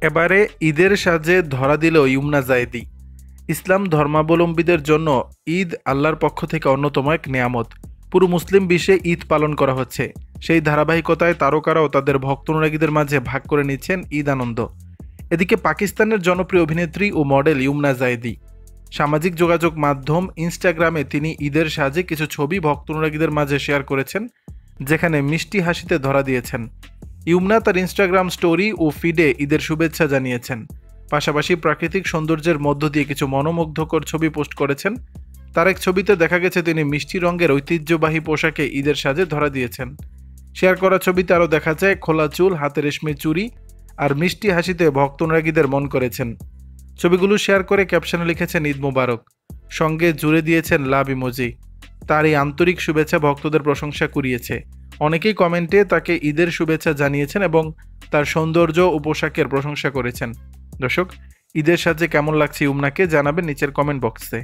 এবারে ঈদের সাজে ধরা দিল ইমনা জায়েদি। ইসলাম ধর্মাবলম্বীদের জন্য ঈদ আল্লাহর পক্ষ থেকে অন্যতম এক নেয়ামত। পুরো মুসলিম বিশ্বে ঈদ পালন করা হচ্ছে। সেই ধারাবাহিকতায় তারকারাও তাদের ভক্ত অনুরাগীদের মাঝে ভাগ করে নিচ্ছেন ঈদ আনন্দ। এদিকে পাকিস্তানের জনপ্রিয় অভিনেত্রী ও মডেল ইমনা জায়েদি সামাজিক যোগাযোগ মাধ্যম ইনস্টাগ্রামে তিনি ঈদের সাজে কিছু ছবি ভক্ত অনুরাগীদের মাঝে শেয়ার করেছেন, যেখানে মিষ্টি হাসিতে ধরা দিয়েছেন। ইমনা তার ইনস্টাগ্রাম স্টোরি ও ফিডে ঈদের শুভেচ্ছা জানিয়েছেন। পাশাপাশি প্রাকৃতিক সৌন্দর্যের মধ্য দিয়ে কিছু মনোমুগ্ধকর ছবি পোস্ট করেছেন। তার এক ছবিতে দেখা গেছে তিনি মিষ্টি রঙের ঐতিহ্যবাহী পোশাকে ঈদের সাজে ধরা দিয়েছেন। শেয়ার করা ছবিতে আরও দেখা যায় খোলা চুল, হাতে রেশমি চুড়ি আর মিষ্টি হাসিতে ভক্ত অনুরাগীদের মন করেছেন। ছবিগুলো শেয়ার করে ক্যাপশনে লিখেছেন ঈদ মোবারক, সঙ্গে জুড়ে দিয়েছেন লাভ ইমোজি। তার এই আন্তরিক শুভেচ্ছা ভক্তদের প্রশংসা কুড়িয়েছে। অনেকেই কমেন্টে তাকে ঈদের শুভেচ্ছা জানিয়েছেন এবং তার সৌন্দর্য ও পোশাকের প্রশংসা করেছেন। দর্শক, ঈদের সাজে কেমন লাগছে ইমনাকে জানাবেন নিচের কমেন্ট বক্সে।